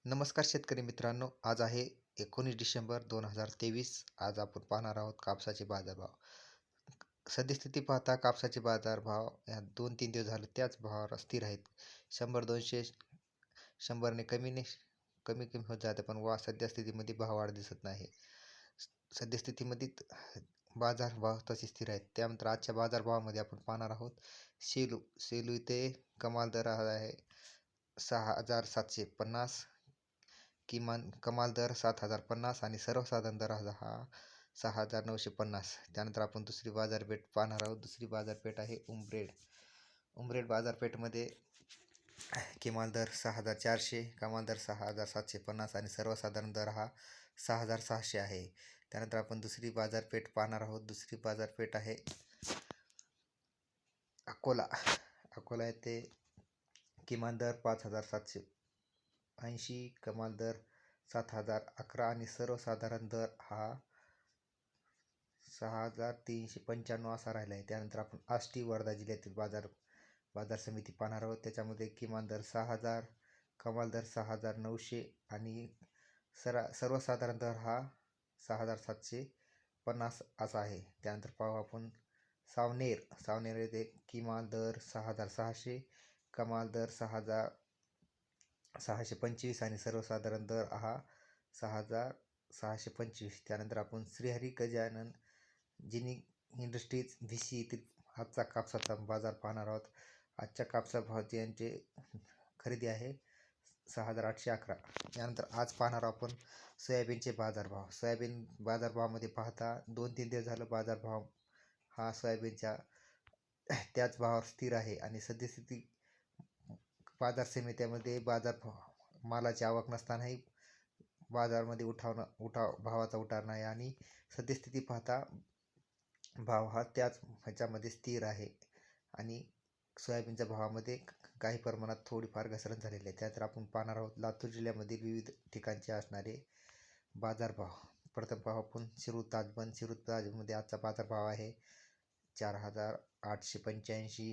नमस्कार शेतकरी मित्रांनो, आज आहे 19 डिसेंबर 2023. आज आपण पाहणार आहोत कापसाचे बाजारभाव. सद्यस्थिती पाहता कापसाचे बाजारभाव या 2-3 दिवस झाले त्याच भावावर स्थिर आहेत. 100-200 100ने कमी कमी होत जाते, पण सद्यस्थितीमध्ये भाववाढ दिसत नाही. सद्यस्थितीमध्ये बाजारभाव तसे स्थिर आहेत. त्यानंतर आजच्या बाजारभावामध्ये आपण पाहणार आहोत सेलू इथे कमाल दर आहे 6,750, कमाल दर 7,050 आणि सर्वसाधारण दर हा 6,950. त्यानंतर आपण दुसरी बाजारपेठ पाहणार आहोत. दुसरी बाजारपेठ आहे उमरेड बाजारपेठमध्ये किमान दर 6,400, कमाल दर 6,750 आणि सर्वसाधारण दर हा 6,600 आहे. त्यानंतर आपण दुसरी बाजारपेठ पाहणार आहोत. दुसरी बाजारपेठ आहे अकोला येथे किमान दर 5,780, कमाल दर 7,011 आणि सर्वसाधारण दर हा 6,395 असा राहिला आहे. त्यानंतर आपण आष्टी वर्धा जिल्ह्यातील बाजार समिती पाहणार आहोत. त्याच्यामध्ये किमान दर 6,000, कमाल दर 6,900 आणि सर्वसाधारण दर हा 6,750 असा आहे. त्यानंतर पाहू आपण सावनेर येथे किमान दर 6,600, कमाल दर 6,625 आणि सर्वसाधारण दर हा 6,625. त्यानंतर आपण Shrihari Gajanan ginning industries VC येथील आजचा कापसाचा बाजार पाहणार आहोत. आजच्या कापसा भावाची यांची खरेदी आहे 6,811. यानंतर आज पाहणार आपण सोयाबीनचे बाजारभाव. सोयाबीन बाजारभावामध्ये पाहता 2-3 दिवस झालं बाजारभाव हा सोयाबीनच्या त्याच भावावर स्थिर आहे आणि सद्यस्थिती बाजार समित्यामध्ये मालाची आवक नसतानाही बाजारामध्ये भावाचा उठाव नाही आणि सद्यस्थिती पाहता भाव हा त्याच ह्याच्यामध्ये स्थिर आहे आणि सोयाबीनच्या भावामध्ये काही प्रमाणात थोडीफार घसरण झालेली आहे. त्यानंतर आपण पाहणार आहोत लातूर जिल्ह्यामधील विविध ठिकाणचे असणारे बाजारभाव. प्रथम पाहू आपण शिरूर ताजमध्ये आजचा बाजारभाव आहे 4,885,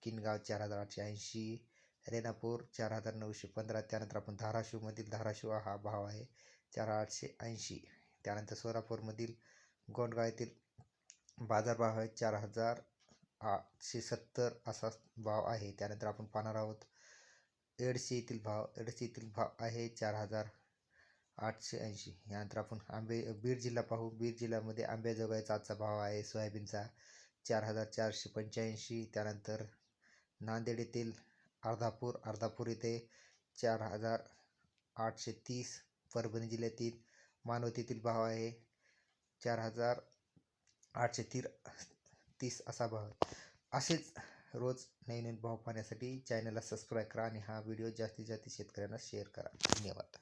किनगाव 4,880, रेणापूर 4,915. त्यानंतर आपण धाराशिव हा भाव आहे 4,880. त्यानंतर सोलापूरमधील गोंडगाव येथील बाजारभाव आहे 4,870 असा भाव आहे. त्यानंतर आपण पाहणार आहोत एडशी येथील भाव आहे 4,880. यानंतर आपण बीड जिल्हा पाहू. बीड जिल्ह्यामध्ये आंबेजोगाईचा आजचा भाव आहे सोयाबीनचा 4,485. त्यानंतर नांदेड येथील अर्धापूर येथे 4,830. परभणी जिल्ह्यातील मानवत येथील भाव आहे 4,830 असा भाव. असेच रोज नवीन भाव पाहण्यासाठी चॅनलला सबस्क्राईब करा आणि हा व्हिडिओ जास्तीत जास्त शेतकऱ्यांना शेअर करा. धन्यवाद.